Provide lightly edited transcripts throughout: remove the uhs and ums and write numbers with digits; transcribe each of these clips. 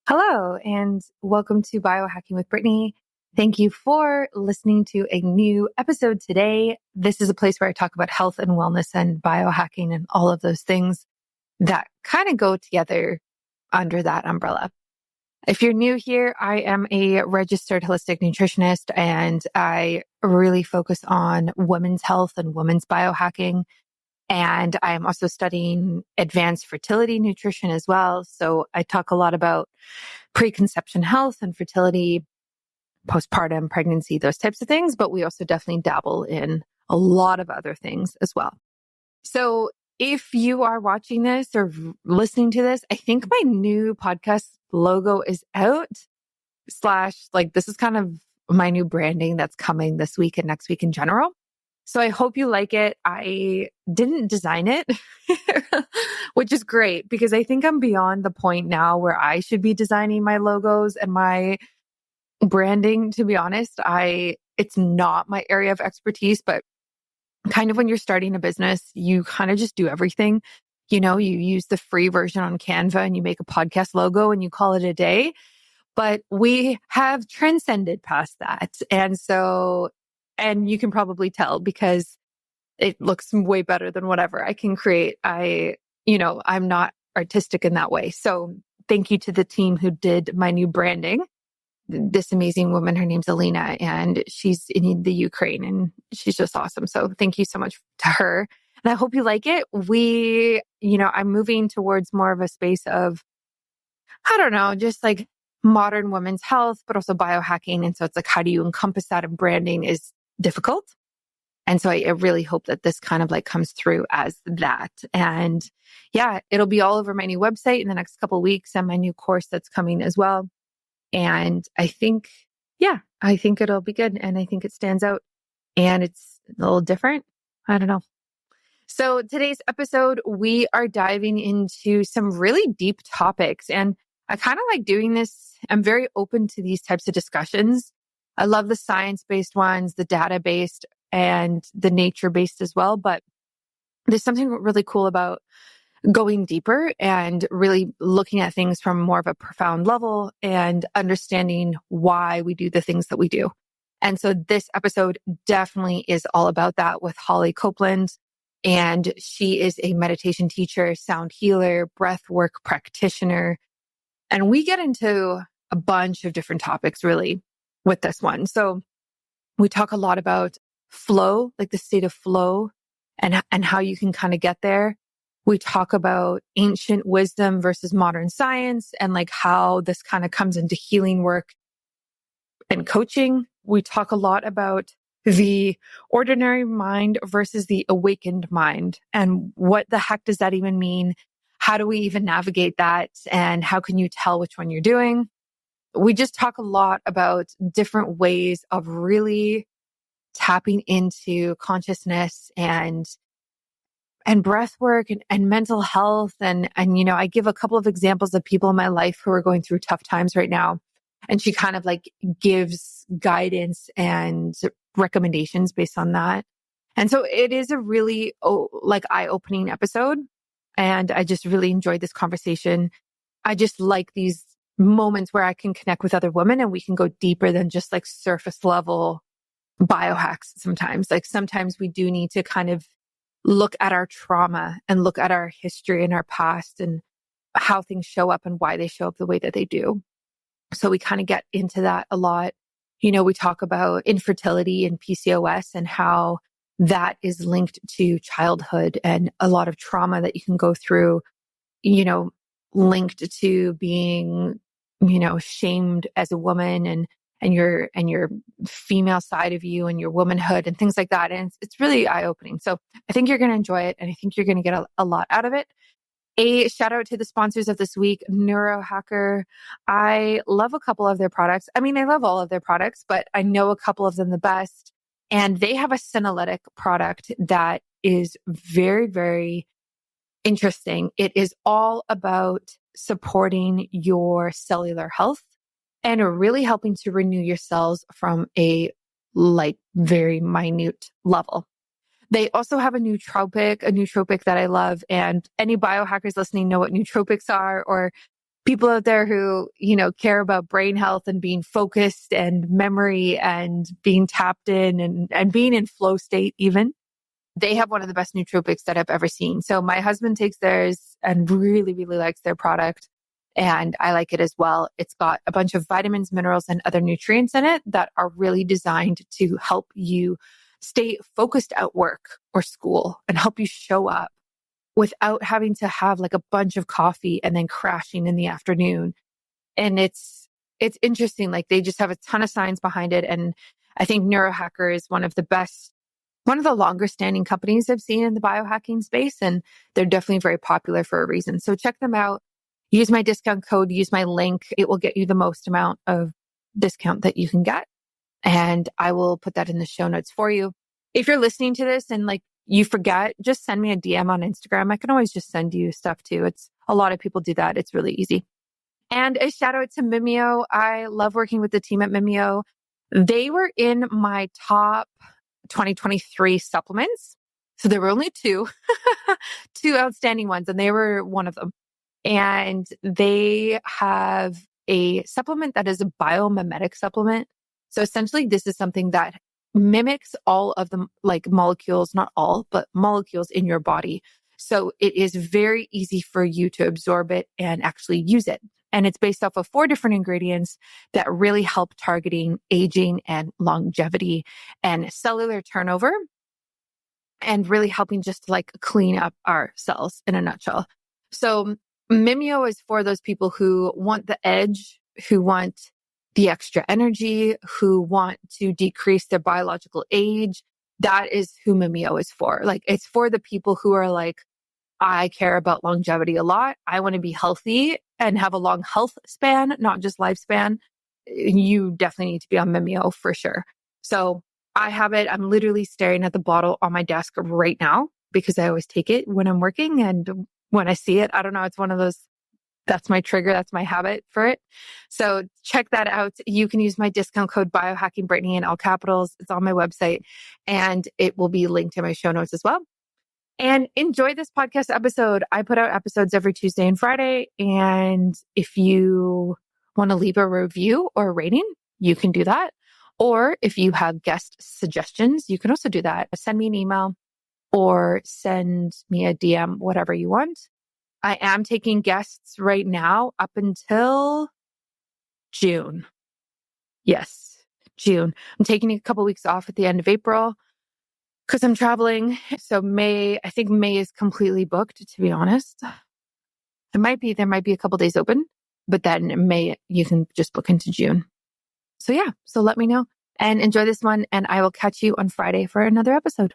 Hello, and welcome to Biohacking with Brittany. Thank you for listening to a new episode today. This is a place where I talk about health and wellness and biohacking and all of those things that kind of go together under that umbrella. If you're new here, I am a registered holistic nutritionist, and I really focus on women's health and women's biohacking. And I am also studying advanced fertility nutrition as well. So I talk a lot about preconception health and fertility, postpartum, pregnancy, those types of things. But we also definitely dabble in a lot of other things as well. So if you are watching this or listening to this, I think my new podcast logo is out / this is kind of my new branding that's coming this week and next week in general. So I hope you like it. I didn't design it, which is great because I think I'm beyond the point now where I should be designing my logos and my branding. To be honest, it's not my area of expertise, but kind of when you're starting a business, you kind of just do everything. You know, you use the free version on Canva and you make a podcast logo and you call it a day. But we have transcended past that. And you can probably tell because it looks way better than whatever I can create. I'm not artistic in that way. So thank you to the team who did my new branding. This amazing woman, her name's Alina, and she's in the Ukraine and she's just awesome. So thank you so much to her. And I hope you like it. I'm moving towards more of a space of, just like modern women's health, but also biohacking. And so it's like, how do you encompass that in branding is difficult. And so I really hope that this kind of like comes through as that. And yeah, it'll be all over my new website in the next couple of weeks and my new course that's coming as well. And I think it'll be good. And I think it stands out and it's a little different. I don't know. So today's episode, we are diving into some really deep topics, and I kind of like doing this. I'm very open to these types of discussions. I love the science-based ones, the data-based and the nature-based as well. But there's something really cool about going deeper and really looking at things from more of a profound level and understanding why we do the things that we do. And so this episode definitely is all about that with Holly Copeland. And she is a meditation teacher, sound healer, breathwork practitioner. And we get into a bunch of different topics really with this one. So we talk a lot about flow, like the state of flow and how you can kind of get there. We talk about ancient wisdom versus modern science and like how this kind of comes into healing work and coaching. We talk a lot about the ordinary mind versus the awakened mind. And what the heck does that even mean? How do we even navigate that? And how can you tell which one you're doing? We just talk a lot about different ways of really tapping into consciousness and breath work and mental health. And I give a couple of examples of people in my life who are going through tough times right now. And she kind of like gives guidance and recommendations based on that. And so it is a really eye-opening episode. And I just really enjoyed this conversation. I just like these moments where I can connect with other women and we can go deeper than just like surface level biohacks sometimes. Like sometimes we do need to kind of look at our trauma and look at our history and our past and how things show up and why they show up the way that they do. So we kind of get into that a lot. We talk about infertility and PCOS and how that is linked to childhood and a lot of trauma that you can go through, linked to being, shamed as a woman and your female side of you and your womanhood and things like that. And it's really eye-opening. So I think you're going to enjoy it. And I think you're going to get a lot out of it. A shout out to the sponsors of this week, Neurohacker. I love a couple of their products. I mean, I love all of their products, but I know a couple of them the best. And they have a senolytic product that is very, very interesting. It is all about supporting your cellular health and really helping to renew your cells from a very minute level. They also have a nootropic that I love. And any biohackers listening know what nootropics are, or people out there who, care about brain health and being focused and memory and being tapped in and being in flow state even. They have one of the best nootropics that I've ever seen. So my husband takes theirs and really, really likes their product. And I like it as well. It's got a bunch of vitamins, minerals, and other nutrients in it that are really designed to help you stay focused at work or school and help you show up without having to have like a bunch of coffee and then crashing in the afternoon. And it's interesting. Like they just have a ton of science behind it. And I think Neurohacker is one of the longer standing companies I've seen in the biohacking space. And they're definitely very popular for a reason. So check them out. Use my discount code, use my link. It will get you the most amount of discount that you can get. And I will put that in the show notes for you. If you're listening to this and like you forget, just send me a DM on Instagram. I can always just send you stuff too. It's a lot of people do that. It's really easy. And a shout out to Mimeo. I love working with the team at Mimeo. They were in my top 2023 supplements. So there were only two outstanding ones, and they were one of them. And they have a supplement that is a biomimetic supplement. So essentially, this is something that mimics all of the like molecules, not all, but molecules in your body. So it is very easy for you to absorb it and actually use it. And it's based off of 4 different ingredients that really help targeting aging and longevity and cellular turnover and really helping just to like clean up our cells in a nutshell. So Mimeo is for those people who want the edge, who want the extra energy, who want to decrease their biological age. That is who Mimeo is for. Like it's for the people who are like, I care about longevity a lot. I want to be healthy and have a long health span, not just lifespan. You definitely need to be on Mimeo for sure. So I have it. I'm literally staring at the bottle on my desk right now because I always take it when I'm working. And when I see it, I don't know, it's one of those, that's my trigger. That's my habit for it. So check that out. You can use my discount code BIOHACKINGBRITTANY in all capitals. It's on my website and it will be linked in my show notes as well. And enjoy this podcast episode. I put out episodes every Tuesday and Friday. And if you want to leave a review or a rating, you can do that. Or if you have guest suggestions, you can also do that. Send me an email or send me a DM, whatever you want. I am taking guests right now up until June. Yes, June. I'm taking a couple weeks off at the end of April because I'm traveling. So I think May is completely booked, to be honest. There might be a couple days open, but then May, you can just book into June. So yeah, so let me know and enjoy this one. And I will catch you on Friday for another episode.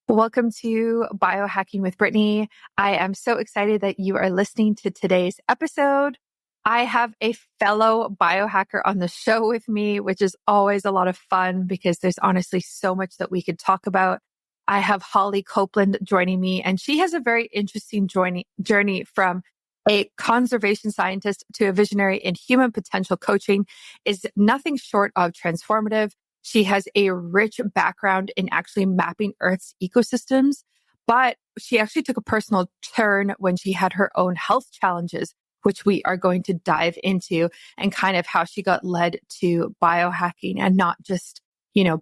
Welcome to Biohacking with Brittany. I am so excited that you are listening to today's episode. I have a fellow biohacker on the show with me, which is always a lot of fun because there's honestly so much that we could talk about. I have Holly Copeland joining me, and she has a very interesting journey from a conservation scientist to a visionary in human potential coaching is nothing short of transformative. She has a rich background in actually mapping Earth's ecosystems, but she actually took a personal turn when she had her own health challenges, which we are going to dive into, and kind of how she got led to biohacking and not just,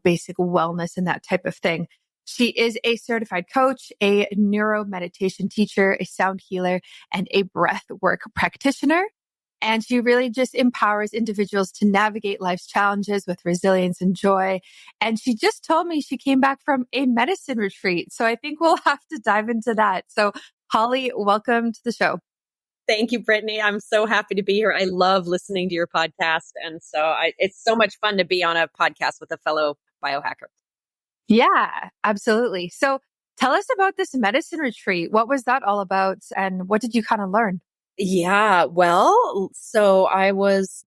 basic wellness and that type of thing. She is a certified coach, a neuro meditation teacher, a sound healer, and a breath work practitioner. And she really just empowers individuals to navigate life's challenges with resilience and joy. And she just told me she came back from a medicine retreat. So I think we'll have to dive into that. So Holly, welcome to the show. Thank you, Brittany. I'm so happy to be here. I love listening to your podcast. And so it's so much fun to be on a podcast with a fellow biohacker. Yeah, absolutely. So tell us about this medicine retreat. What was that all about? And what did you kind of learn? Yeah, well, so I was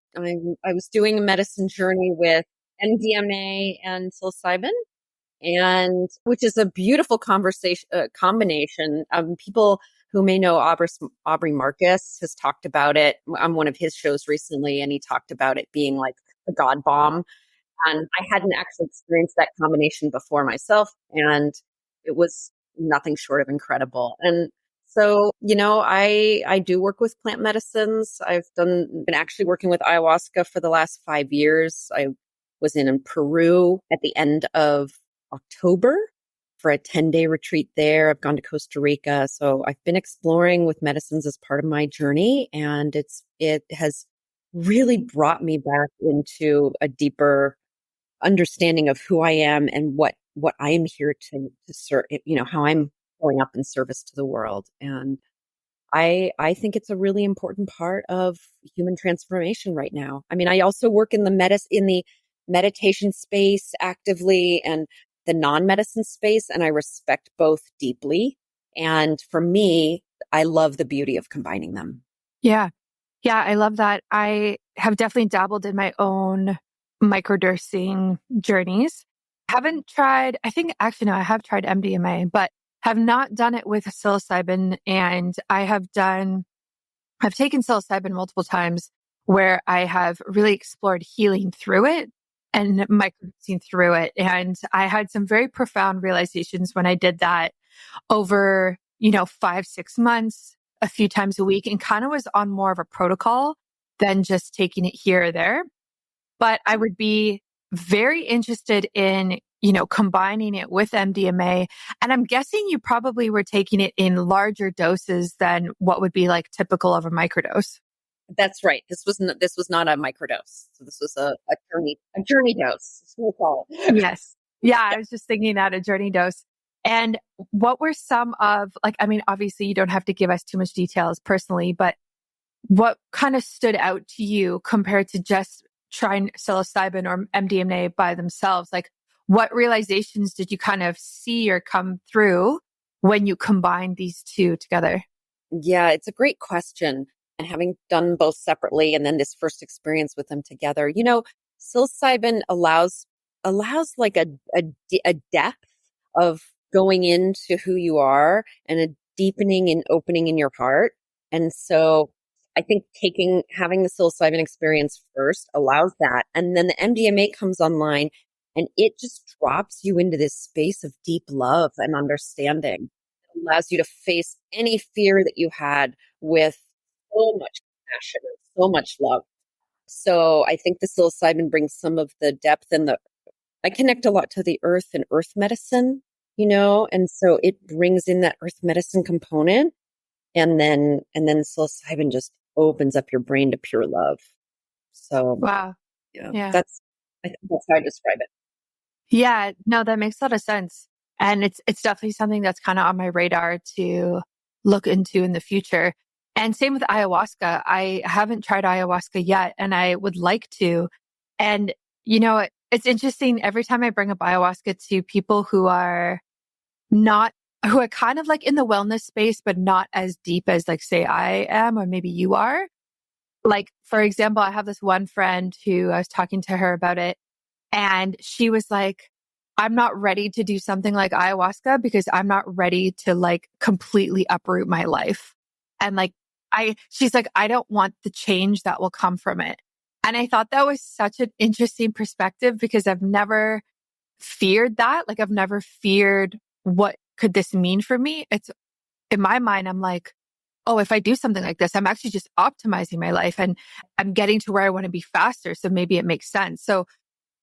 doing a medicine journey with MDMA and psilocybin, and which is a beautiful combination. People who may know Aubrey Marcus has talked about it on one of his shows recently, and he talked about it being like a god bomb. And I hadn't actually experienced that combination before myself, and it was nothing short of incredible. And So, I do work with plant medicines. Been actually working with ayahuasca for the last 5 years. I was in Peru at the end of October for a 10-day retreat there. I've gone to Costa Rica. So I've been exploring with medicines as part of my journey, and it has really brought me back into a deeper understanding of who I am and what I am here to serve, how I'm showing up in service to the world. And I think it's a really important part of human transformation right now. I mean, I also work in the meditation space actively and the non-medicine space, and I respect both deeply. And for me, I love the beauty of combining them. Yeah. Yeah, I love that. I have definitely dabbled in my own microdosing journeys. Haven't tried, I think actually, no, I have tried MDMA, but have not done it with psilocybin. And I've taken psilocybin multiple times where I have really explored healing through it and microdosing through it. And I had some very profound realizations when I did that over, 5, 6 months, a few times a week, and kind of was on more of a protocol than just taking it here or there. But I would be very interested in, combining it with MDMA. And I'm guessing you probably were taking it in larger doses than what would be like typical of a microdose. That's right. This was not a microdose. So this was a journey dose. We'll call it. Yes. Yeah, Yeah. I was just thinking that a journey dose. And what were some of like, I mean, obviously you don't have to give us too much details personally, but what kind of stood out to you compared to just trying psilocybin or MDMA by themselves? Like, what realizations did you kind of see or come through when you combined these two together? Yeah, it's a great question. And having done both separately and then this first experience with them together, psilocybin allows like a depth of going into who you are and a deepening and opening in your heart. And so I think having the psilocybin experience first allows that. And then the MDMA comes online and it just drops you into this space of deep love and understanding. It allows you to face any fear that you had with so much compassion and so much love. So I think the psilocybin brings some of the depth I connect a lot to the earth and earth medicine, and so it brings in that earth medicine component, and then psilocybin just opens up your brain to pure love. So Wow. yeah, Yeah. that's how I describe it. Yeah. No, that makes a lot of sense. And it's definitely something that's kind of on my radar to look into in the future. And same with ayahuasca. I haven't tried ayahuasca yet, and I would like to. And, it's interesting every time I bring up ayahuasca to people not, who are kind of like in the wellness space, but not as deep as like, say I am, or maybe you are. Like, for example, I have this one friend who I was talking to her about it, and she was like, I'm not ready to do something like ayahuasca because I'm not ready to like completely uproot my life. And like, she's like, I don't want the change that will come from it. And I thought that was such an interesting perspective because I've never feared that. Like, I've never feared what could this mean for me? It's in my mind, I'm like, oh, if I do something like this, I'm actually just optimizing my life and I'm getting to where I want to be faster. So maybe it makes sense. So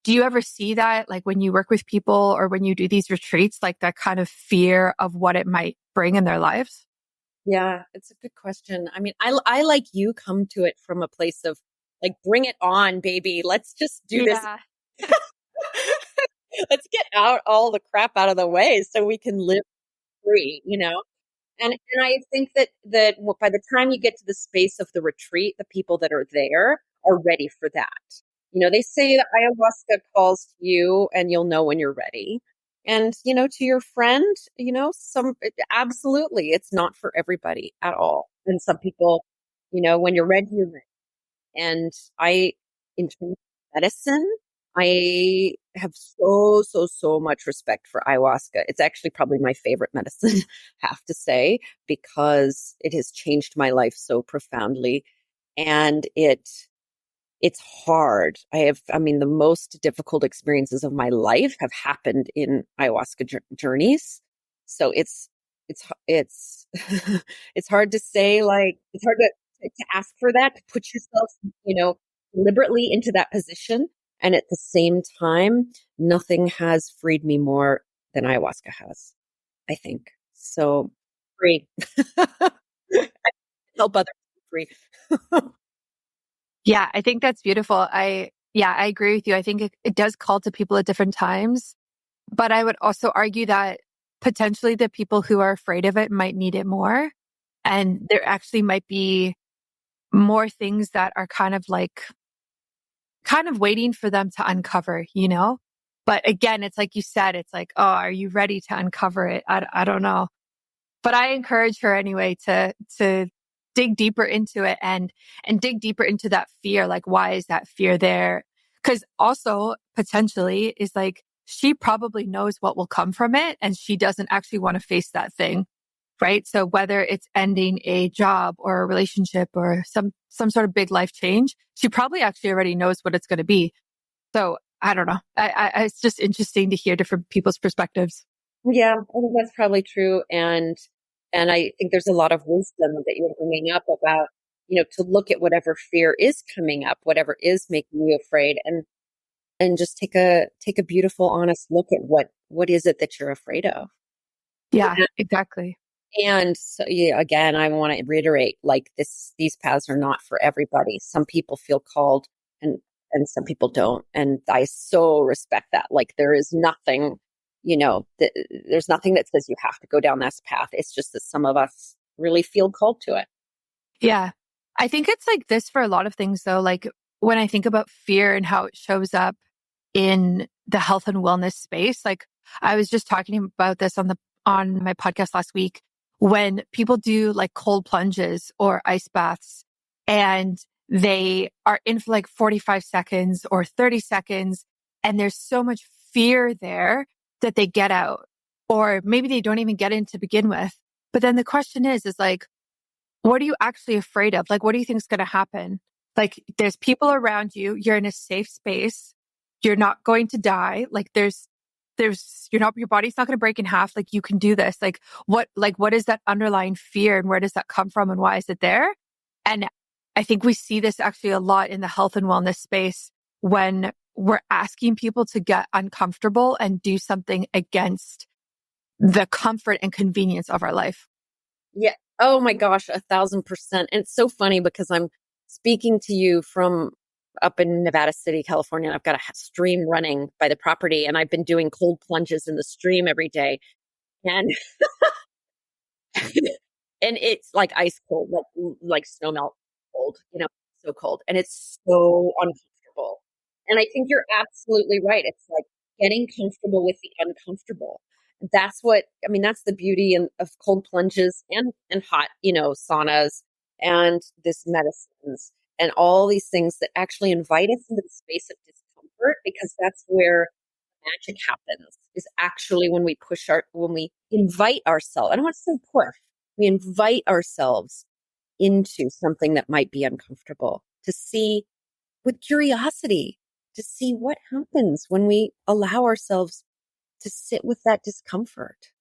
do you ever see that, like when you work with people or when you do these retreats, like that kind of fear of what it might bring in their lives? Yeah, it's a good question. I mean, I like you come to it from a place of like, bring it on, baby. Let's just do this. Yeah. Let's get out all the crap out of the way so we can live free. And I think that by the time you get to the space of the retreat, the people that are there are ready for that. They say that ayahuasca calls to you and you'll know when you're ready. And, to your friend, absolutely, it's not for everybody at all. And some people, when you're ready, you're ready. And in terms of medicine, I have so, so, so much respect for ayahuasca. It's actually probably my favorite medicine, have to say, because it has changed my life so profoundly. And it's hard. I mean, the most difficult experiences of my life have happened in ayahuasca journeys. So it's It's hard to say, like, it's hard to ask for that, to put yourself, deliberately into that position. And at the same time, nothing has freed me more than ayahuasca has, I think. So free. Help others be free. Yeah, I think that's beautiful. I agree with you. I think it does call to people at different times, but I would also argue that potentially the people who are afraid of it might need it more. And there actually might be more things that are kind of waiting for them to uncover, you know? But again, it's like you said, it's like, oh, are you ready to uncover it? I don't know. But I encourage her anyway to dig deeper into it and dig deeper into that fear. Like, why is that fear there? Because also potentially is like, she probably knows what will come from it and she doesn't actually want to face that thing. Right. So whether it's ending a job or a relationship or some sort of big life change, she probably actually already knows what it's going to be. So I don't know. It's just interesting to hear different people's perspectives. Yeah, I think that's probably true. And I think there's a lot of wisdom that you're bringing up about, to look at whatever fear is coming up, whatever is making you afraid, and just take a beautiful, honest look at what is it that you're afraid of. Yeah, exactly. And so, yeah, again, I want to reiterate, like, these paths are not for everybody. Some people feel called, and some people don't. And I so respect that. Like, there is nothing, there's nothing that says you have to go down this path. It's just that some of us really feel called to it. Yeah. I think it's like this for a lot of things though. Like when I think about fear and how it shows up in the health and wellness space, like I was just talking about this on my podcast last week when people do like cold plunges or ice baths and they are in for like 45 seconds or 30 seconds and there's so much fear there that they get out, or maybe they don't even get in to begin with. But then the question is like, what are you actually afraid of? Like, what do you think is going to happen? Like, there's people around you. You're in a safe space. You're not going to die. Like, your body's not going to break in half. Like, you can do this. What is that underlying fear and where does that come from and why is it there? And I think we see this actually a lot in the health and wellness space when we're asking people to get uncomfortable and do something against the comfort and convenience of our life. Yeah. Oh my gosh, 1,000%. And it's so funny because I'm speaking to you from up in Nevada City, California. I've got a stream running by the property, and I've been doing cold plunges in the stream every day. And and it's like ice cold, like snow melt cold, so cold. And it's so uncomfortable. And I think you're absolutely right. It's like getting comfortable with the uncomfortable. That's what I mean, that's the beauty of cold plunges and hot, saunas and this medicines and all these things that actually invite us into the space of discomfort, because that's where magic happens, is actually when we invite ourselves. I don't want to say push. We invite ourselves into something that might be uncomfortable, to see with curiosity, to see what happens when we allow ourselves to sit with that discomfort.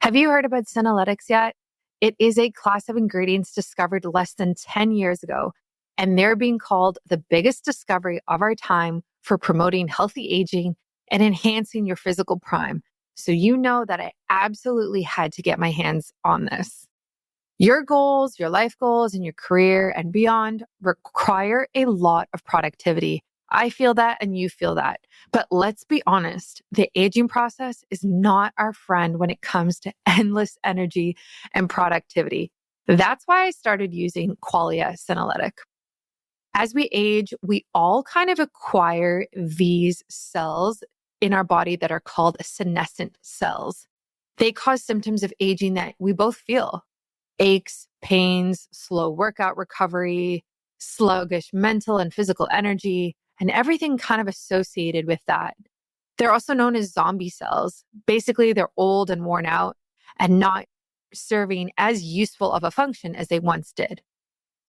Have you heard about senolytics yet? It is a class of ingredients discovered less than 10 years ago, and they're being called the biggest discovery of our time for promoting healthy aging and enhancing your physical prime. So you know that I absolutely had to get my hands on this. Your goals, your life goals, and your career and beyond require a lot of productivity. I feel that and you feel that. But let's be honest, the aging process is not our friend when it comes to endless energy and productivity. That's why I started using Qualia Senolytic. As we age, we all kind of acquire these cells in our body that are called senescent cells. They cause symptoms of aging that we both feel: aches, pains, slow workout recovery, sluggish mental and physical energy, and everything kind of associated with that. They're also known as zombie cells. Basically, they're old and worn out and not serving as useful of a function as they once did.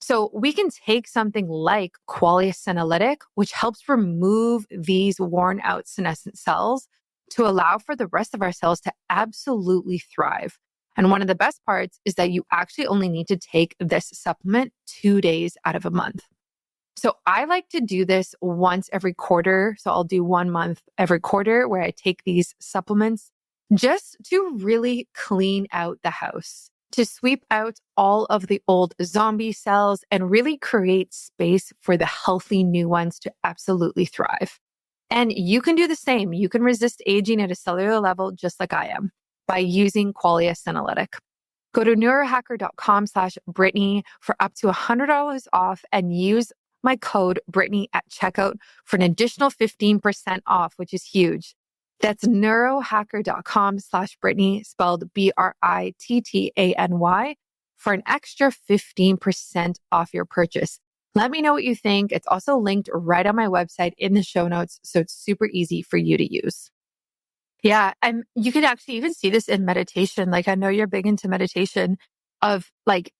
So we can take something like Qualia Senolytic, which helps remove these worn out senescent cells to allow for the rest of our cells to absolutely thrive. And one of the best parts is that you actually only need to take this supplement 2 days out of a month. So I like to do this once every quarter. So I'll do 1 month every quarter where I take these supplements just to really clean out the house, to sweep out all of the old zombie cells and really create space for the healthy new ones to absolutely thrive. And you can do the same. You can resist aging at a cellular level just like I am by using Qualia Senolytic. Go to neurohacker.com/Brittany for up to $100 off and use my code Brittany at checkout for an additional 15% off, which is huge. That's neurohacker.com/Brittany, spelled BRITTANY, for an extra 15% off your purchase. Let me know what you think. It's also linked right on my website in the show notes, so it's super easy for you to use. Yeah, and you can actually even see this in meditation. Like, I know you're big into meditation of like,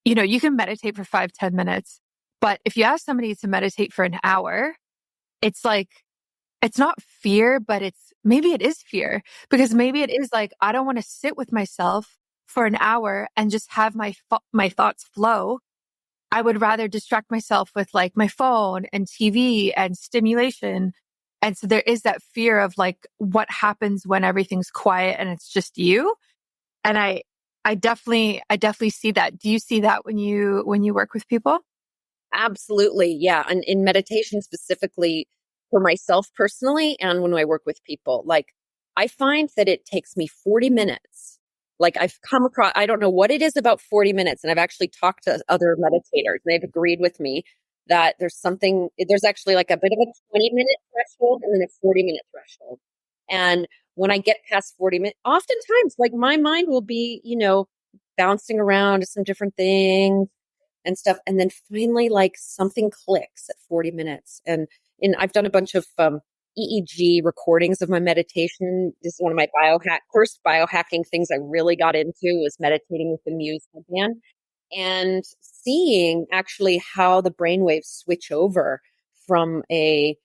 you can meditate for 5-10 minutes, but if you ask somebody to meditate for an hour, it's like, it's not fear, but maybe it is fear, because maybe it is like, I don't want to sit with myself for an hour and just have my thoughts flow. I would rather distract myself with like my phone and TV and stimulation. And so there is that fear of like, what happens when everything's quiet and it's just you. And I definitely see that. Do you see that when you work with people? Absolutely. Yeah. And in meditation specifically for myself personally, and when I work with people, like I find that it takes me 40 minutes. Like I've come across, I don't know what it is about 40 minutes. And I've actually talked to other meditators and they've agreed with me that there's actually like a bit of a 20-minute threshold and then a 40-minute threshold. And when I get past 40 minutes, oftentimes like my mind will be, bouncing around to some different things and stuff. And then finally, like something clicks at 40 minutes. And I've done a bunch of EEG recordings of my meditation. This is one of my first biohacking things I really got into was meditating with the Muse headband and seeing actually how the brainwaves switch over from a,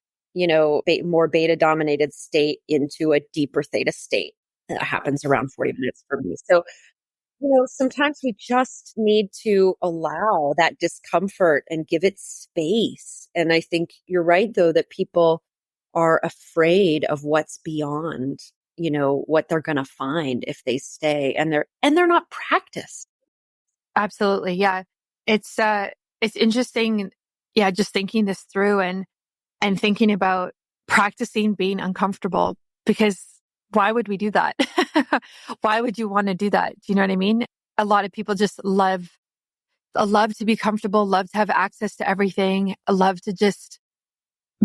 more beta dominated state into a deeper theta state. That happens around 40 minutes for me. So sometimes we just need to allow that discomfort and give it space. And I think you're right, though, that people are afraid of what's beyond, what they're going to find if they stay and they're not practiced. Absolutely. Yeah. It's interesting. Yeah. Just thinking this through and thinking about practicing being uncomfortable, because why would we do that? Why would you want to do that? Do you know what I mean? A lot of people just love to be comfortable, love to have access to everything, love to just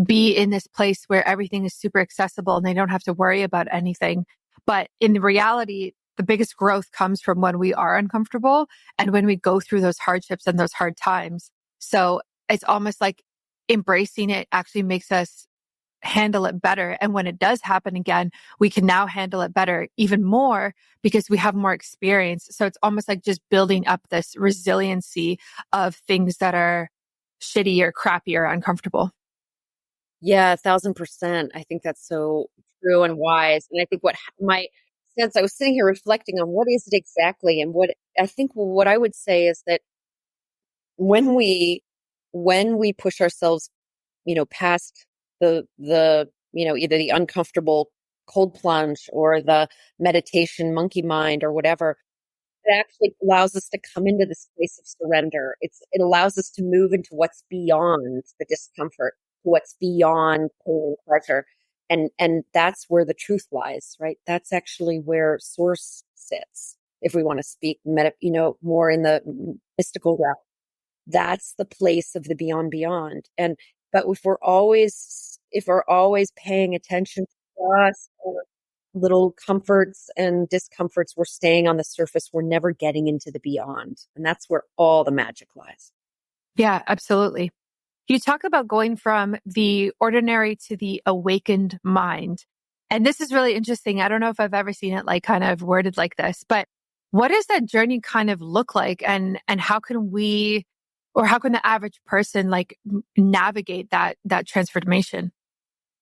be in this place where everything is super accessible and they don't have to worry about anything. But in reality, the biggest growth comes from when we are uncomfortable and when we go through those hardships and those hard times. So it's almost like embracing it actually makes us handle it better. And when it does happen again, we can now handle it better, even more, because we have more experience. So it's almost like just building up this resiliency of things that are shitty or crappy or uncomfortable. Yeah, 1,000%. I think that's so true and wise. And I think since I was sitting here reflecting on what is it exactly, and what I would say is that when we push ourselves, past either the uncomfortable cold plunge or the meditation monkey mind or whatever, it actually allows us to come into this place of surrender. It allows us to move into what's beyond the discomfort, what's beyond pain and pleasure. And that's where the truth lies, right? That's actually where source sits. If we want to speak more in the mystical realm, that's the place of the beyond. But if we're always paying attention to us, little comforts and discomforts, we're staying on the surface. We're never getting into the beyond. And that's where all the magic lies. Yeah, absolutely. You talk about going from the ordinary to the awakened mind. And this is really interesting. I don't know if I've ever seen it like kind of worded like this, but what does that journey kind of look like? And how can how can the average person like navigate that transformation?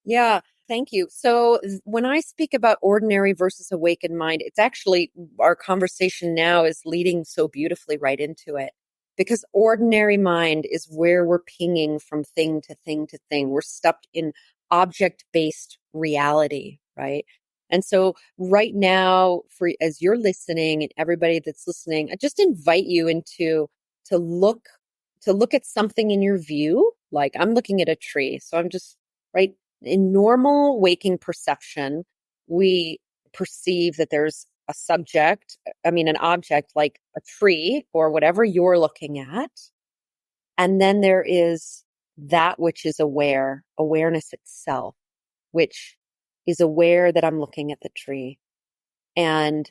Yeah. Thank you. So when I speak about ordinary versus awakened mind, it's actually our conversation now is leading so beautifully right into it. Because ordinary mind is where we're pinging from thing to thing to thing. We're stuck in object-based reality, right? And so right now, for as you're listening and everybody that's listening, I just invite you into to look to look at something in your view. Like I'm looking at a tree. So I'm just right in normal waking perception, we perceive that there's a subject, I mean, an object like a tree or whatever you're looking at. And then there is that which is awareness itself, which is aware that I'm looking at the tree. And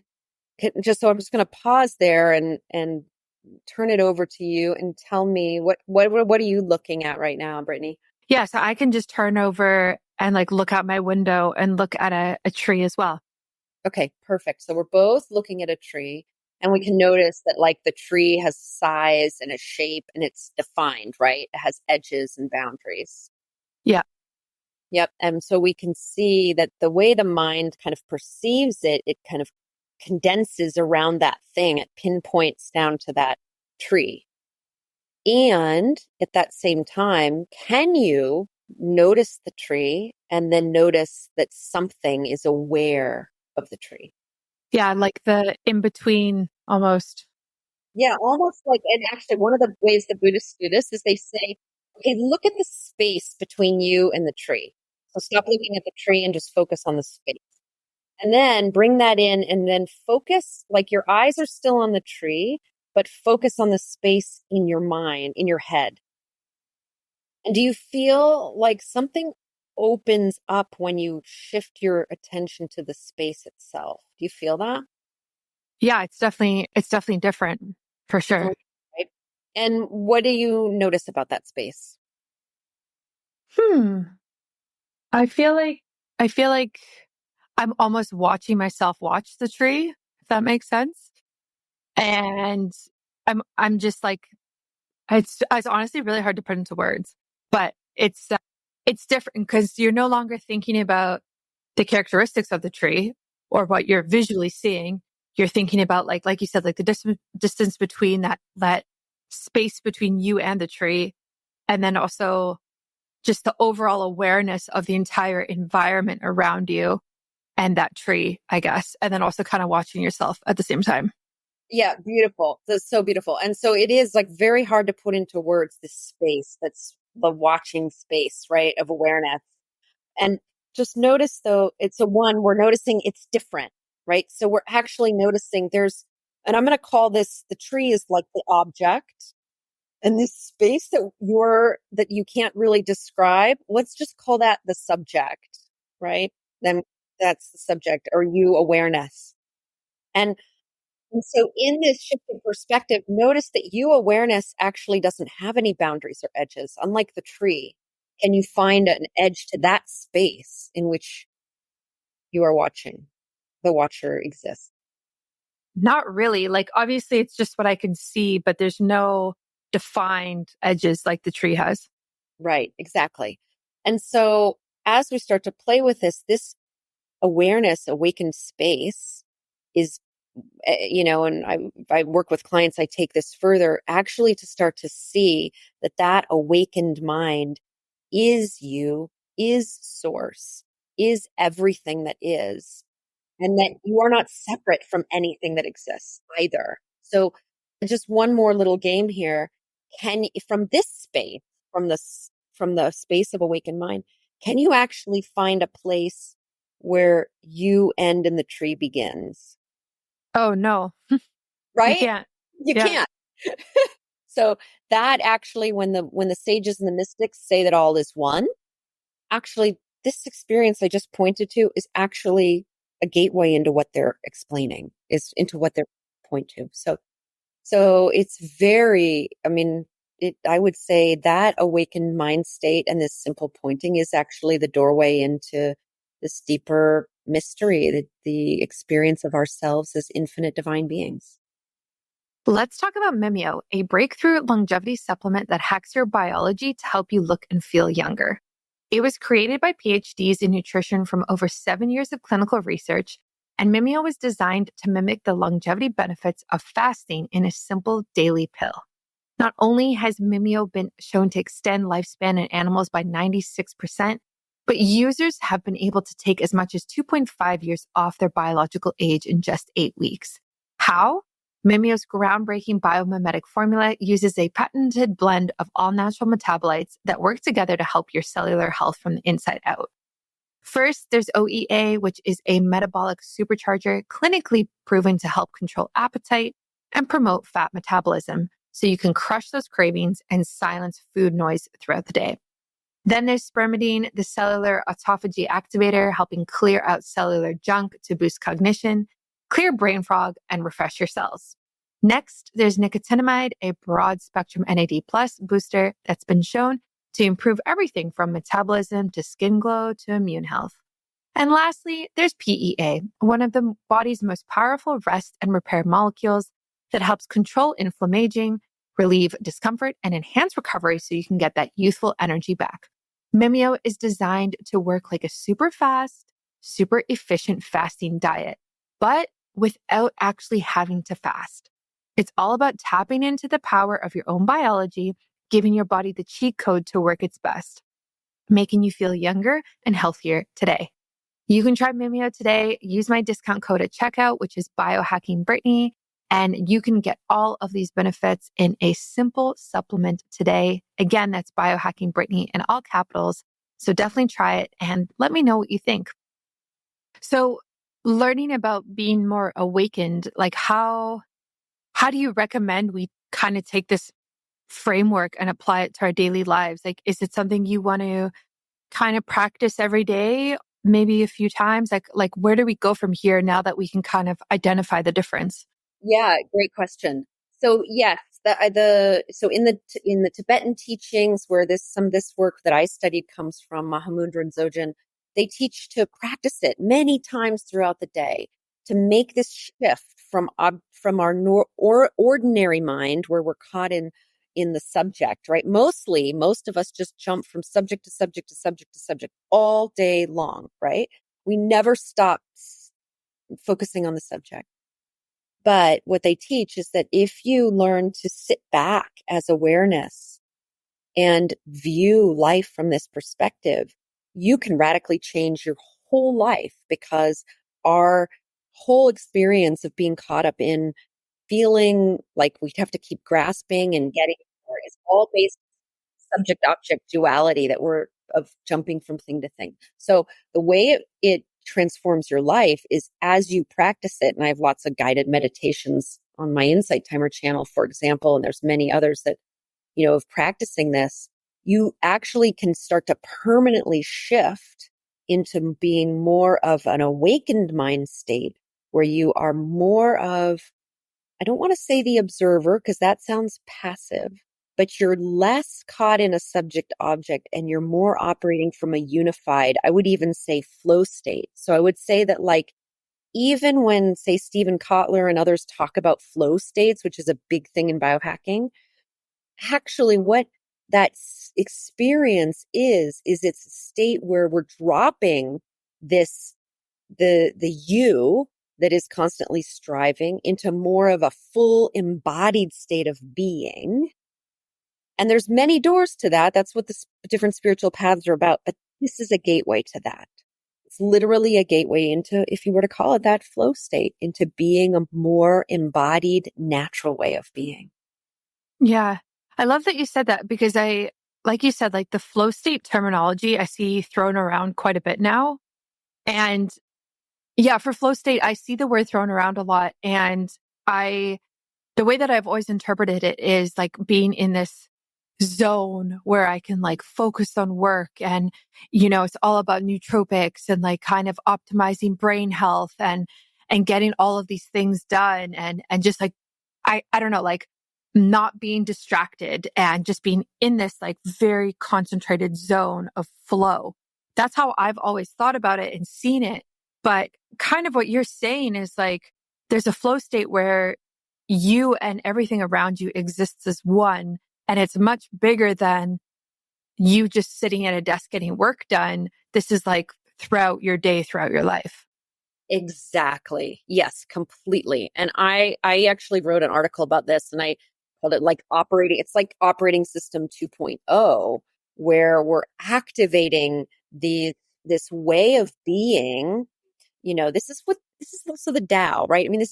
just so I'm just going to pause there and turn it over to you and tell me what are you looking at right now, Brittany? Yeah, so I can just turn over and like look out my window and look at a tree as well. Okay, perfect. So we're both looking at a tree and we can notice that like the tree has size and a shape and it's defined, right? It has edges and boundaries. Yeah. Yep. And so we can see that the way the mind kind of perceives it, it kind of condenses around that thing. It pinpoints down to that tree. And at that same time, can you notice the tree and then notice that something is aware of the tree? Yeah, like the in between almost. Yeah, almost like, and actually, one of the ways the Buddhists do this is they say, okay, look at the space between you and the tree. So stop looking at the tree and just focus on the space. And then bring that in and then focus, like your eyes are still on the tree, but focus on the space in your mind, in your head. And do you feel like something opens up when you shift your attention to the space itself? Do you feel that? Yeah, it's definitely different for sure. Right. And what do you notice about that space? Hmm. I feel like I feel like I'm almost watching myself watch the tree, if that makes sense. And I'm just like it's honestly really hard to put into words, but it's different because you're no longer thinking about the characteristics of the tree or what you're visually seeing. You're thinking about like you said, like the distance between that space between you and the tree, and then also just the overall awareness of the entire environment around you and that tree, I guess, and then also kind of watching yourself at the same time. Yeah, beautiful. That's so beautiful. And so it is like very hard to put into words this space that's the watching space, right, of awareness. And just notice though, it's a one, we're noticing it's different, right? So we're actually noticing there's, and I'm going to call this the tree is like the object and this space that you can't really describe. Let's just call that the subject, right? Then that's the subject or you awareness. And and so in this shift in perspective, notice that you awareness actually doesn't have any boundaries or edges, unlike the tree. Can you find an edge to that space in which you are watching, the watcher exists? Not really. Like obviously it's just what I can see, but there's no defined edges like the tree has. Right, exactly. And so as we start to play with this awareness, awakened space is, and if I work with clients, I take this further actually to start to see that that awakened mind is you, is source, is everything that is, and that you are not separate from anything that exists either. So, just one more little game here. From this space, from the space of awakened mind, can you actually find a place where you end and the tree begins? Oh no, you Right? can't. You Yeah. can't. So that actually, when the sages and the mystics say that all is one, actually, this experience I just pointed to is actually a gateway into what they're explaining, is into what they're point to. So it's very, I mean, I would say that awakened mind state and this simple pointing is actually the doorway into this deeper mystery, the experience of ourselves as infinite divine beings. Let's talk about Mimeo, a breakthrough longevity supplement that hacks your biology to help you look and feel younger. It was created by PhDs in nutrition from over 7 years of clinical research, and Mimeo was designed to mimic the longevity benefits of fasting in a simple daily pill. Not only has Mimeo been shown to extend lifespan in animals by 96%, but users have been able to take as much as 2.5 years off their biological age in just 8 weeks. How? Mimeo's groundbreaking biomimetic formula uses a patented blend of all natural metabolites that work together to help your cellular health from the inside out. First, there's OEA, which is a metabolic supercharger clinically proven to help control appetite and promote fat metabolism, so you can crush those cravings and silence food noise throughout the day. Then there's spermidine, the cellular autophagy activator, helping clear out cellular junk to boost cognition, clear brain fog, and refresh your cells. Next, there's nicotinamide, a broad spectrum NAD+ booster that's been shown to improve everything from metabolism to skin glow to immune health. And lastly, there's PEA, one of the body's most powerful rest and repair molecules that helps control inflammation, relieve discomfort, and enhance recovery so you can get that youthful energy back. Mimeo is designed to work like a super fast, super efficient fasting diet, but without actually having to fast. It's all about tapping into the power of your own biology, giving your body the cheat code to work its best, making you feel younger and healthier today. You can try Mimeo today. Use my discount code at checkout, which is BIOHACKINGBRITTANY, and you can get all of these benefits in a simple supplement today. Again, that's BioHackingBrittany in all capitals. So definitely try it and let me know what you think. So learning about being more awakened, like how do you recommend we kind of take this framework and apply it to our daily lives? Like, is it something you want to kind of practice every day, maybe a few times? Like where do we go from here now that we can kind of identify the difference? Yeah, great question. So yes, so in the Tibetan teachings, where some of this work that I studied comes from, Mahamudra and Dzogchen, they teach to practice it many times throughout the day to make this shift from our ordinary mind, where we're caught in the subject, right? Most of us just jump from subject to subject to subject to subject all day long, right? We never stop focusing on the subject. But what they teach is that if you learn to sit back as awareness and view life from this perspective, you can radically change your whole life, because our whole experience of being caught up in feeling like we have to keep grasping and getting more is all based on subject object duality that we're of jumping from thing to thing. So the way it transforms your life is as you practice it. And I have lots of guided meditations on my Insight Timer channel, for example, and there's many others that, of practicing this, you actually can start to permanently shift into being more of an awakened mind state, where you are more of, I don't want to say the observer, because that sounds passive, but you're less caught in a subject object and you're more operating from a unified, I would even say, flow state. So I would say that, like, even when, say, Stephen Kotler and others talk about flow states, which is a big thing in biohacking, actually what that experience is it's a state where we're dropping the you that is constantly striving into more of a full embodied state of being. And there's many doors to that. That's what the different spiritual paths are about. But this is a gateway to that. It's literally a gateway into, if you were to call it that, flow state, into being a more embodied, natural way of being. Yeah. I love that you said that, because like you said, like the flow state terminology I see thrown around quite a bit now. And yeah, for flow state, I see the word thrown around a lot. And the way that I've always interpreted it is like being in this zone where I can like focus on work, and, it's all about nootropics and like kind of optimizing brain health and getting all of these things done, and just like, I don't know, like not being distracted and just being in this like very concentrated zone of flow. That's how I've always thought about it and seen it. But kind of what you're saying is like, there's a flow state where you and everything around you exists as one, and it's much bigger than you just sitting at a desk getting work done. This is like throughout your day, throughout your life. Exactly. Yes, completely. And I actually wrote an article about this, and I called it like it's like operating system 2.0, where we're activating this way of being. This is also the Tao, right? I mean,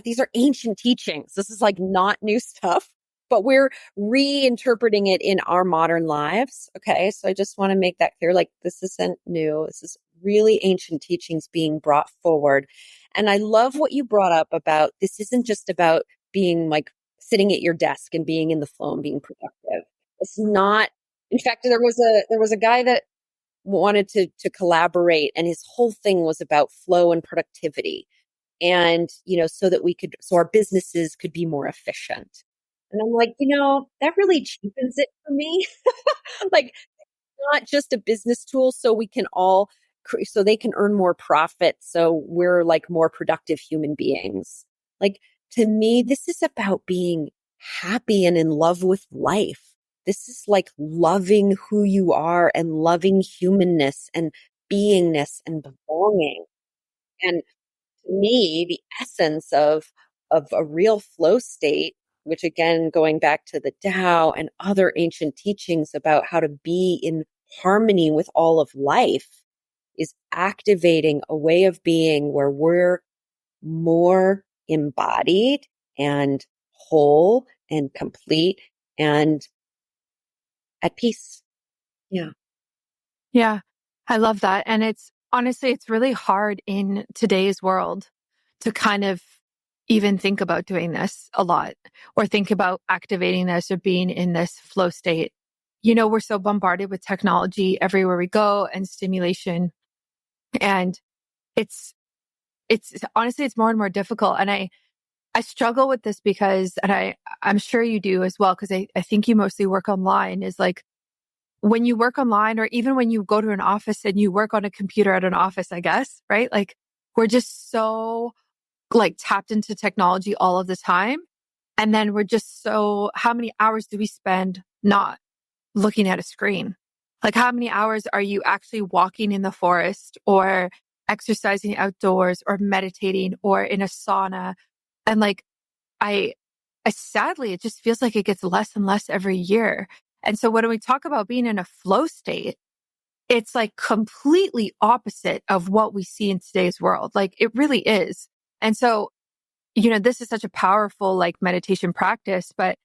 these are ancient teachings. This is like not new stuff, but we're reinterpreting it in our modern lives. Okay. So I just want to make that clear. Like, this isn't new. This is really ancient teachings being brought forward. And I love what you brought up about this isn't just about being like sitting at your desk and being in the flow and being productive. It's not. In fact, there was a guy that wanted to collaborate, and his whole thing was about flow and productivity, and so our businesses could be more efficient. And I'm like, that really cheapens it for me. Like, not just a business tool so we can all so they can earn more profit, so we're like more productive human beings. Like, to me, this is about being happy and in love with life. This is like loving who you are and loving humanness and beingness and belonging. And to me, the essence of a real flow state, which again, going back to the Tao and other ancient teachings about how to be in harmony with all of life, is activating a way of being where we're more embodied and whole and complete and at peace. Yeah. Yeah, I love that. And it's really hard in today's world to kind of even think about doing this a lot or think about activating this or being in this flow state. We're so bombarded with technology everywhere we go and stimulation. And it's, it's honestly, it's more and more difficult. And I struggle with this because, and I'm sure you do as well, because I think you mostly work online, is like, when you work online or even when you go to an office and you work on a computer at an office, I guess, right? Like, we're just so like tapped into technology all of the time. And then we're just how many hours do we spend not looking at a screen? Like, how many hours are you actually walking in the forest or exercising outdoors or meditating or in a sauna? And like, I, sadly, it just feels like it gets less and less every year. And so when we talk about being in a flow state, it's like completely opposite of what we see in today's world. Like, it really is. And so, this is such a powerful like meditation practice, but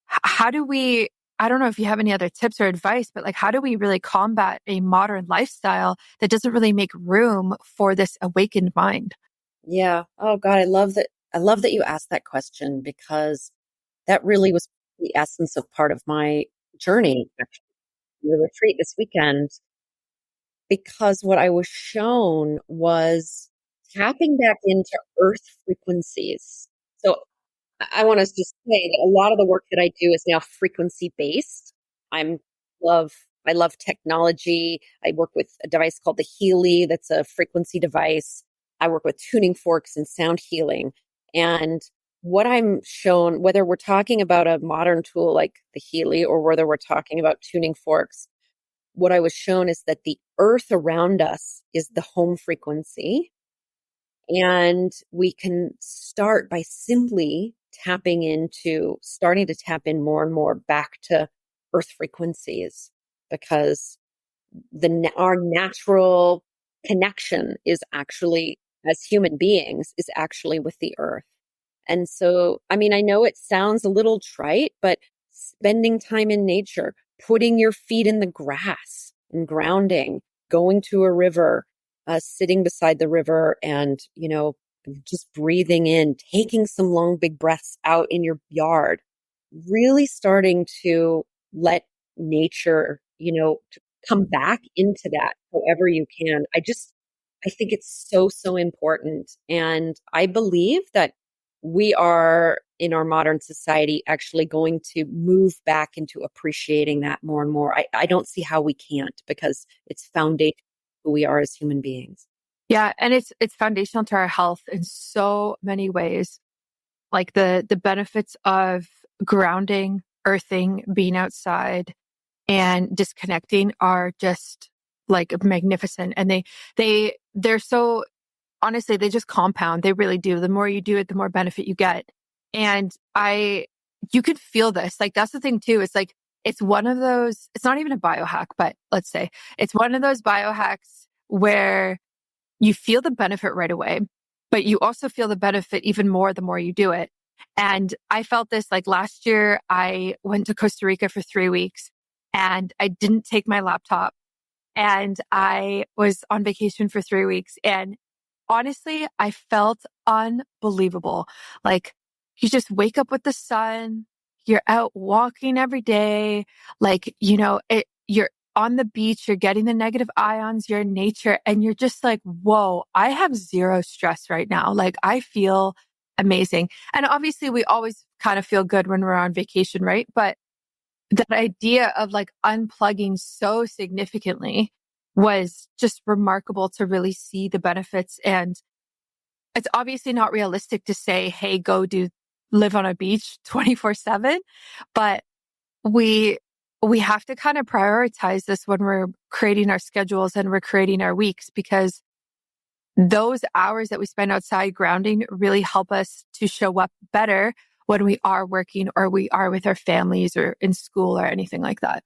how do we, I don't know if you have any other tips or advice, but like, how do we really combat a modern lifestyle that doesn't really make room for this awakened mind? Yeah. Oh God, I love that. I love that you asked that question, because that really was the essence of part of my journey, actually, the retreat this weekend, because what I was shown was tapping back into earth frequencies. So I want to just say that a lot of the work that I do is now frequency based. I'm love I love technology. I work with a device called the Healy that's a frequency device. I work with tuning forks and sound healing. And what I'm shown, whether we're talking about a modern tool like the Healy or whether we're talking about tuning forks, what I was shown is that the earth around us is the home frequency. And we can start by simply starting to tap in more and more back to earth frequencies, because our natural connection is actually, as human beings, is actually with the earth. And so, I mean, I know it sounds a little trite, but spending time in nature, putting your feet in the grass and grounding, going to a river, sitting beside the river and, just breathing in, taking some long, big breaths out in your yard, really starting to let nature, to come back into that however you can. I think it's so, so important. And I believe that we are in our modern society actually going to move back into appreciating that more and more. I don't see how we can't, because it's foundational to who we are as human beings. Yeah. And it's foundational to our health in so many ways. Like the benefits of grounding, earthing, being outside, and disconnecting are just like magnificent. And they're so, honestly, they just compound. They really do. The more you do it, the more benefit you get. And you could feel this. Like, that's the thing too. It's like, it's one of those, it's not even a biohack, but let's say it's one of those biohacks where you feel the benefit right away, but you also feel the benefit even more the more you do it. And I felt this like last year, I went to Costa Rica for 3 weeks and I didn't take my laptop and I was on vacation for 3 weeks. And honestly, I felt unbelievable. Like, you just wake up with the sun, you're out walking every day, like, you're on the beach, you're getting the negative ions, you're in nature, and you're just like, whoa, I have zero stress right now. Like, I feel amazing. And obviously we always kind of feel good when we're on vacation, right? But that idea of like unplugging so significantly was just remarkable to really see the benefits. And it's obviously not realistic to say, hey, live on a beach 24/7, but we we have to kind of prioritize this when we're creating our schedules and we're creating our weeks, because those hours that we spend outside grounding really help us to show up better when we are working or we are with our families or in school or anything like that.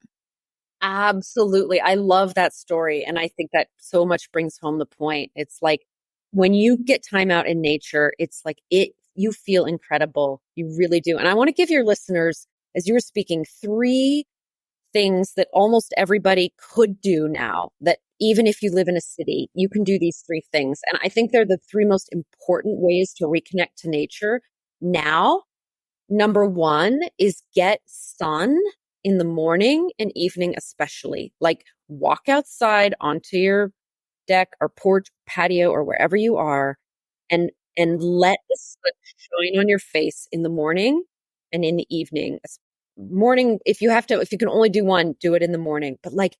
Absolutely. I love that story. And I think that so much brings home the point. It's like when you get time out in nature, it's like you feel incredible. You really do. And I want to give your listeners, as you were speaking, three things that almost everybody could do now, that even if you live in a city, you can do these three things. And I think they're the three most important ways to reconnect to nature now. Number one is get sun in the morning and evening, especially. Like, walk outside onto your deck or porch, patio, or wherever you are, and let the sun shine on your face in the morning and in the evening. Morning, if you can only do one, do it in the morning. But like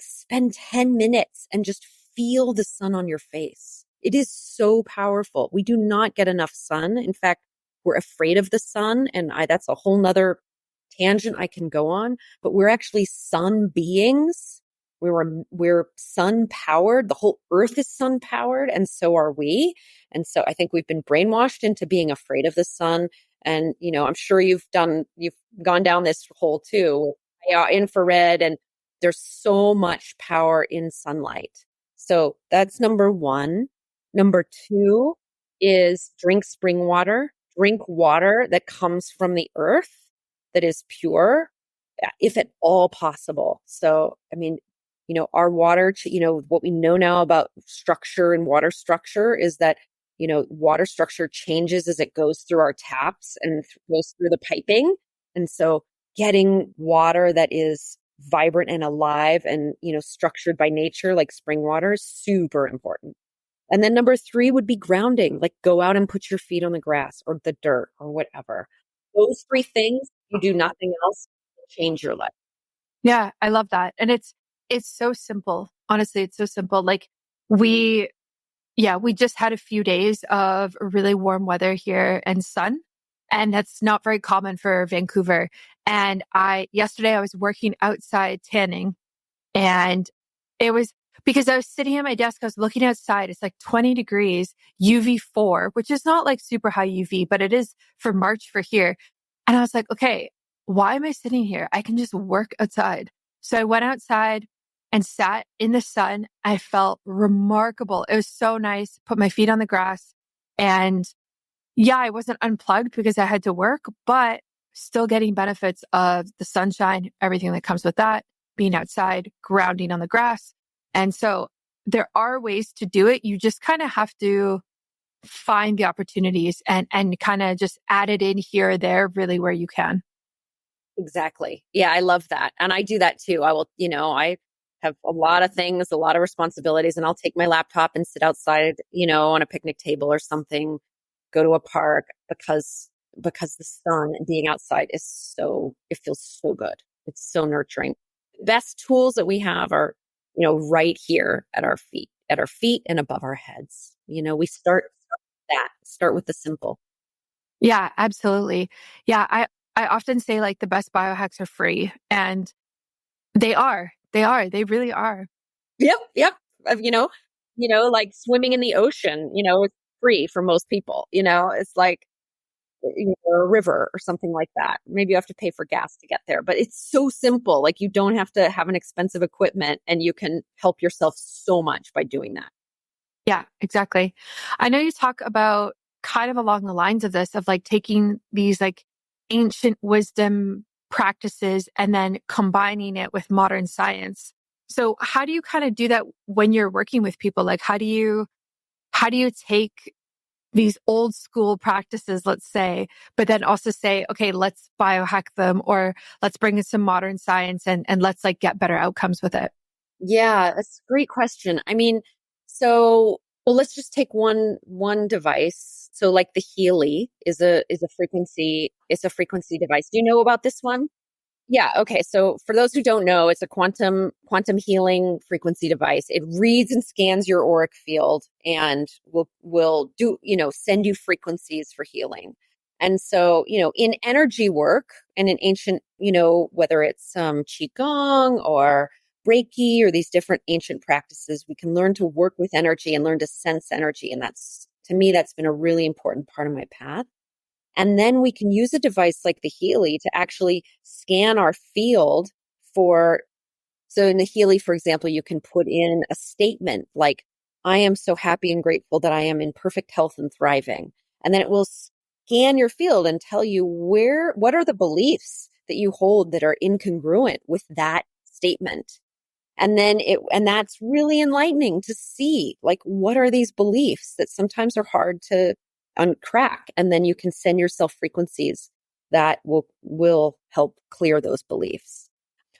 spend 10 minutes and just feel the sun on your face. It is so powerful. We do not get enough sun. In fact, we're afraid of the sun, and that's a whole nother tangent I can go on, but we're actually sun beings. We're sun powered. The whole earth is sun powered, and so are we. And so I think we've been brainwashed into being afraid of the sun. And, I'm sure you've gone down this hole too, infrared, and there's so much power in sunlight. So that's number one. Number two is drink spring water. Drink water that comes from the earth, that is pure, if at all possible. So, I mean, our water, what we know now about structure and water structure is that, water structure changes as it goes through our taps and goes through the piping. And so getting water that is vibrant and alive and, structured by nature, like spring water, is super important. And then number three would be grounding, like go out and put your feet on the grass or the dirt or whatever. Those three things, you do nothing else, change your life. Yeah, I love that. And it's so simple. Honestly, it's so simple. Like, we just had a few days of really warm weather here and sun, and that's not very common for Vancouver. And yesterday I was working outside tanning, and it was because I was sitting at my desk, I was looking outside. It's like 20 degrees, UV4, which is not like super high UV, but it is for March for here. And I was like, okay, why am I sitting here? I can just work outside. So I went outside and sat in the sun. I felt remarkable. It was so nice. Put my feet on the grass. And yeah, I wasn't unplugged because I had to work, but still getting benefits of the sunshine, everything that comes with that, being outside, grounding on the grass. And so there are ways to do it. You just kind of have to find the opportunities and kind of just add it in here or there, really, where you can. Exactly. Yeah, I love that. And I do that too. I have a lot of things, a lot of responsibilities, and I'll take my laptop and sit outside, on a picnic table or something, go to a park, because the sun and being outside it feels so good. It's so nurturing. The best tools that we have are, right here at our feet and above our heads. We start with the simple. Yeah, absolutely. Yeah. I often say like the best biohacks are free, and They are. They are. They really are. Yep, yep. Like swimming in the ocean, it's free for most people, it's like, or a river or something like that. Maybe you have to pay for gas to get there, but it's so simple. Like you don't have to have an expensive equipment and you can help yourself so much by doing that. Yeah, exactly. I know you talk about kind of along the lines of this, of like taking these like ancient wisdom practices and then combining it with modern science. So how do you kind of do that when you're working with people? Like how do you take these old school practices, let's say, but then also say, okay, let's biohack them, or let's bring in some modern science and let's like get better outcomes with it. Yeah, that's a great question. I mean, so well, let's just take one device. So like the Healy is a frequency, it's a frequency device. Do you know about this one? Yeah, okay. So for those who don't know, it's a quantum healing frequency device. It reads and scans your auric field and will do, send you frequencies for healing. And so, in energy work and in ancient, whether it's qigong or Reiki or these different ancient practices, we can learn to work with energy and learn to sense energy. And that's, to me, that's been a really important part of my path. And then we can use a device like the Healy to actually scan our field for, so in the Healy, for example, you can put in a statement like, I am so happy and grateful that I am in perfect health and thriving. And then it will scan your field and tell you what are the beliefs that you hold that are incongruent with that statement. And that's really enlightening to see, like, what are these beliefs that sometimes are hard to uncrack? And then you can send yourself frequencies that will help clear those beliefs.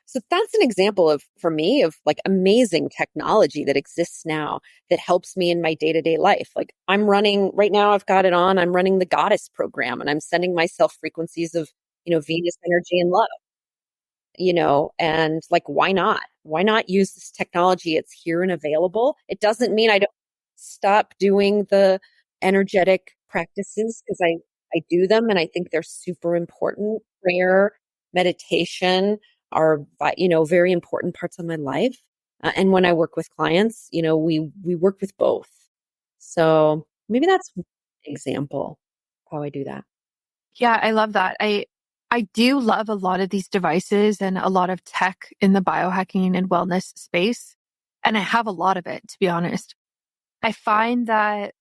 So that's an example of, for me, of like amazing technology that exists now that helps me in my day-to-day life. Like I'm running right now, I've got it on, I'm running the goddess program and I'm sending myself frequencies of, Venus energy and love. And like, why not? Why not use this technology? It's here and available. It doesn't mean I don't stop doing the energetic practices because I do them and I think they're super important. Prayer, meditation are, very important parts of my life. And when I work with clients, we work with both. So maybe that's one example how I do that. Yeah, I love that. I do love a lot of these devices and a lot of tech in the biohacking and wellness space. And I have a lot of it, to be honest. I find that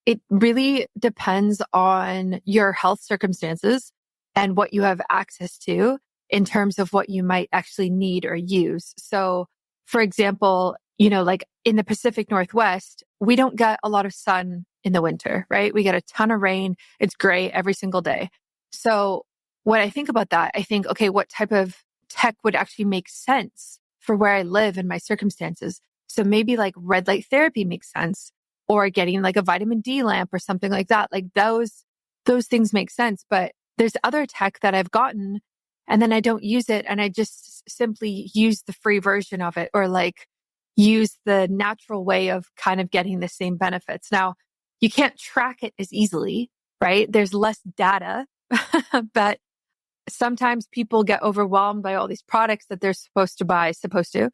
it really depends on your health circumstances and what you have access to in terms of what you might actually need or use. So, for example, like in the Pacific Northwest, we don't get a lot of sun in the winter, right? We get a ton of rain. It's gray every single day. So when I think about that, I think, okay, what type of tech would actually make sense for where I live and my circumstances? So maybe like red light therapy makes sense, or getting like a vitamin D lamp or something like that. Like those things make sense. But there's other tech that I've gotten and then I don't use it. And I just simply use the free version of it, or like use the natural way of kind of getting the same benefits. Now, you can't track it as easily, right? There's less data, but sometimes people get overwhelmed by all these products that they're supposed to.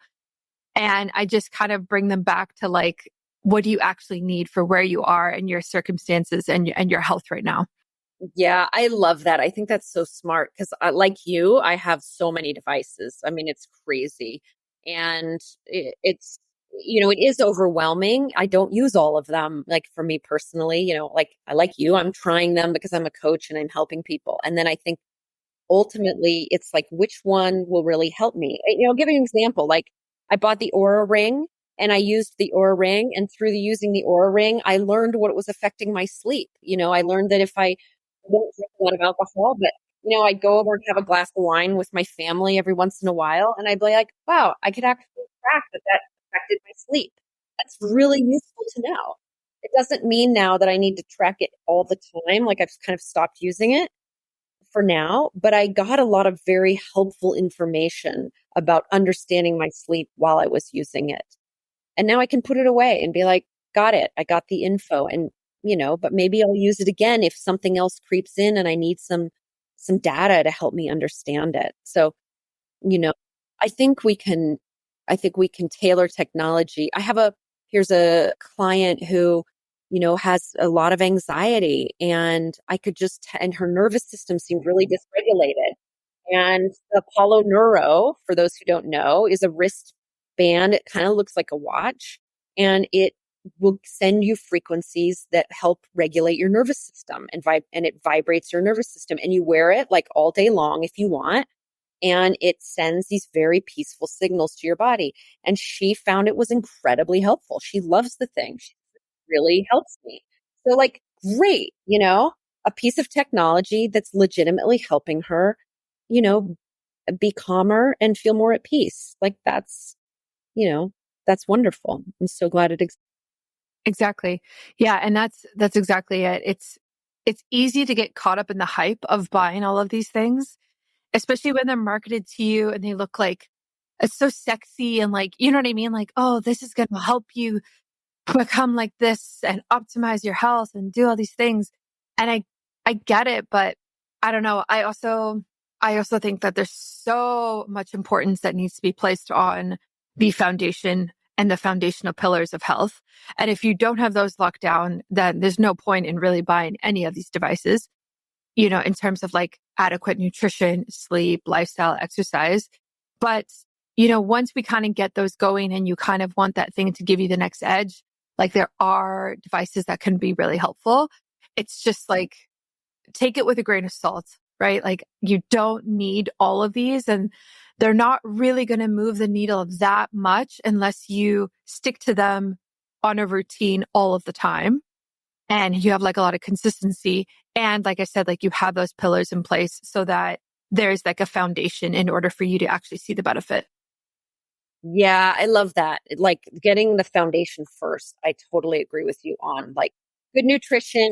And I just kind of bring them back to like, what do you actually need for where you are and your circumstances and your health right now? Yeah, I love that. I think that's so smart because, like you, I have so many devices. I mean, it's crazy. And it is overwhelming. I don't use all of them. Like for me personally, like I like you, I'm trying them because I'm a coach and I'm helping people. And then I think ultimately it's like, which one will really help me? I'll give you an example. Like I bought the Oura ring and I used the Oura ring, and through using the Oura ring, I learned what was affecting my sleep. I learned that if I don't drink a lot of alcohol, but I'd go over and have a glass of wine with my family every once in a while, and I'd be like, wow, I could actually track that affected my sleep. That's really useful to know. It doesn't mean now that I need to track it all the time. Like I've kind of stopped using it for now, but I got a lot of very helpful information about understanding my sleep while I was using it. And now I can put it away and be like, got it. I got the info. And, but maybe I'll use it again if something else creeps in and I need some data to help me understand it. So, you know, I think we can, I think we can tailor technology. Here's a client who, has a lot of anxiety, and and her nervous system seemed really dysregulated. And the Apollo Neuro, for those who don't know, is a wristband. It kind of looks like a watch, and it will send you frequencies that help regulate your nervous system, and it vibrates your nervous system, and you wear it like all day long if you want, and it sends these very peaceful signals to your body. And she found it was incredibly helpful. She loves the thing. She really helps me. So like, great, a piece of technology that's legitimately helping her, you know, be calmer and feel more at peace. Like you know, that's wonderful. I'm so glad it exists. Exactly. Yeah. And that's exactly it. It's easy to get caught up in the hype of buying all of these things, especially when they're marketed to you and they look like it's so sexy and like, you know what I mean? Like, oh, this is going to help you become like this and optimize your health and do all these things. And I get it, but I don't know. I also think that there's so much importance that needs to be placed on the foundation and the foundational pillars of health. And if you don't have those locked down, then there's no point in really buying any of these devices, in terms of like adequate nutrition, sleep, lifestyle, exercise. But, once we kind of get those going and you kind of want that thing to give you the next edge, like there are devices that can be really helpful. It's just like, take it with a grain of salt, right? Like you don't need all of these, and they're not really going to move the needle that much unless you stick to them on a routine all of the time and you have like a lot of consistency. And like I said, like you have those pillars in place so that there's like a foundation in order for you to actually see the benefit. Yeah, I love that. Like getting the foundation first. I totally agree with you on like good nutrition,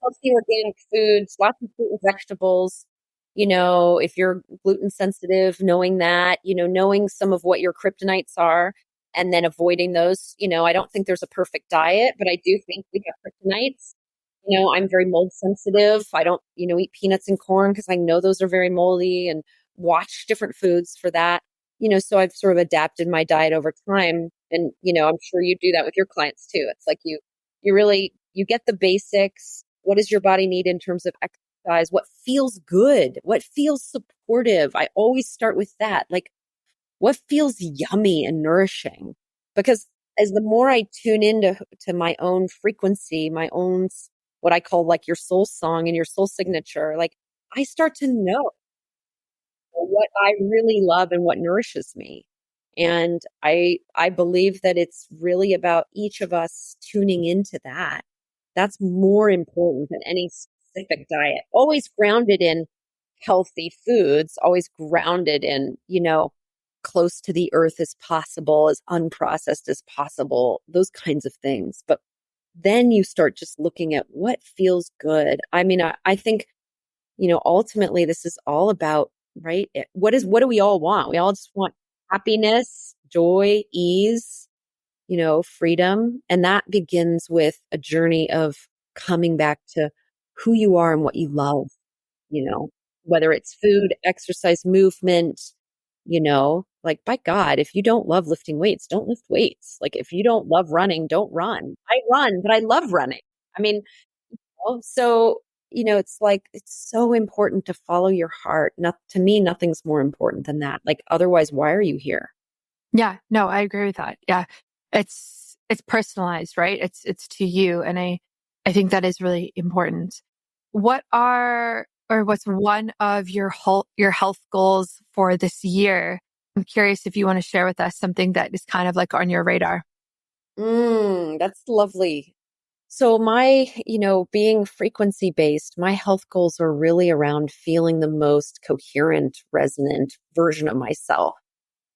healthy organic foods, lots of fruit and vegetables. If you're gluten sensitive, knowing that, knowing some of what your kryptonites are and then avoiding those. I don't think there's a perfect diet, but I do think we have kryptonites. I'm very mold sensitive. I don't, eat peanuts and corn because I know those are very moldy, and watch different foods for that. So I've sort of adapted my diet over time. And, I'm sure you do that with your clients too. It's like you get the basics. What does your body need in terms of exercise? What feels good? What feels supportive? I always start with that. Like what feels yummy and nourishing? Because as the more I tune into my own frequency, my own, what I call like your soul song and your soul signature, like I start to know what I really love and what nourishes me. And I believe that it's really about each of us tuning into that. That's more important than any specific diet. Always grounded in healthy foods, always grounded in, close to the earth as possible, as unprocessed as possible, those kinds of things. But then you start just looking at what feels good. I mean, I think, ultimately this is all about, right? What do we all want? We all just want happiness, joy, ease, freedom. And that begins with a journey of coming back to who you are and what you love, you know, whether it's food, exercise, movement, like by God, if you don't love lifting weights, don't lift weights. Like if you don't love running, don't run. I run, but I love running. I mean, so, it's like, it's so important to follow your heart. Not to me, nothing's more important than that. Like, otherwise, why are you here? Yeah, no, I agree with that. Yeah. It's personalized, right? It's to you. And I think that is really important. What's one of your health goals for this year? I'm curious if you want to share with us something that is kind of like on your radar. That's lovely. So my, being frequency based, my health goals are really around feeling the most coherent, resonant version of myself,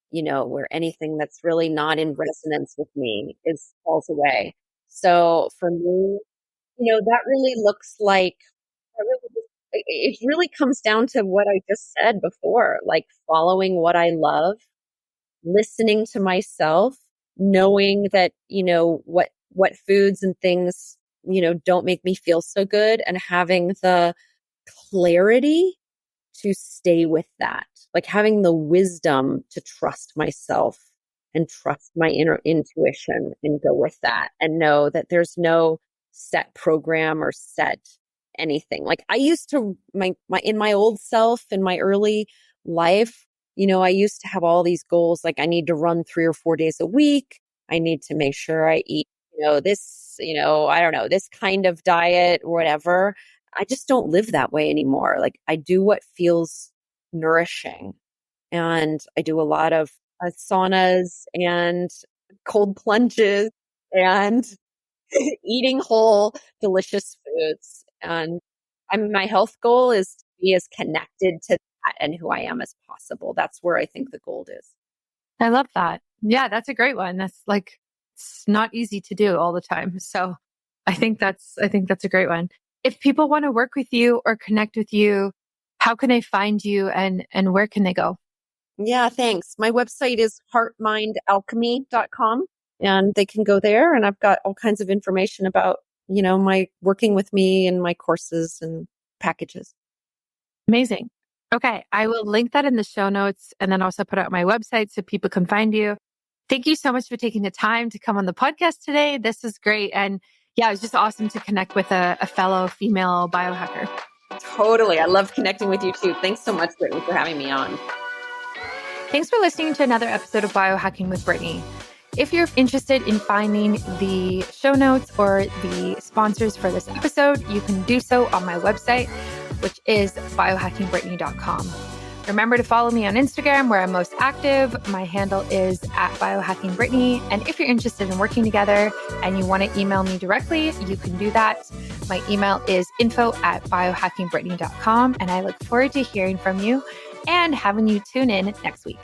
where anything that's really not in resonance with me is falls away. So for me, that really looks like, I really it really comes down to what I just said before, like following what I love, listening to myself, knowing that, what foods and things, don't make me feel so good, and having the clarity to stay with that, like having the wisdom to trust myself and trust my inner intuition and go with that and know that there's no set program or set anything. Like I used to in my old self in my early life, I used to have all these goals. Like I need to run 3 or 4 days a week. I need to make sure I eat, this, I don't know, this kind of diet or whatever. I just don't live that way anymore. Like I do what feels nourishing, and I do a lot of saunas and cold plunges and eating whole, delicious foods. And my health goal is to be as connected to that and who I am as possible. That's where I think the gold is. I love that. Yeah, that's a great one. That's like, it's not easy to do all the time. So I think that's a great one. If people want to work with you or connect with you, how can they find you and where can they go? Yeah, thanks. My website is heartmindalchemy.com, and they can go there, and I've got all kinds of information about, my working with me and my courses and packages. Amazing. Okay. I will link that in the show notes and then also put out my website so people can find you. Thank you so much for taking the time to come on the podcast today. This is great. And yeah, it was just awesome to connect with a fellow female biohacker. Totally. I love connecting with you too. Thanks so much, Brittany, for having me on. Thanks for listening to another episode of Biohacking with Brittany. If you're interested in finding the show notes or the sponsors for this episode, you can do so on my website, which is biohackingbrittany.com. Remember to follow me on Instagram, where I'm most active. My handle is @biohackingbrittany. And if you're interested in working together and you want to email me directly, you can do that. My email is info@biohackingbrittany.com. And I look forward to hearing from you and having you tune in next week.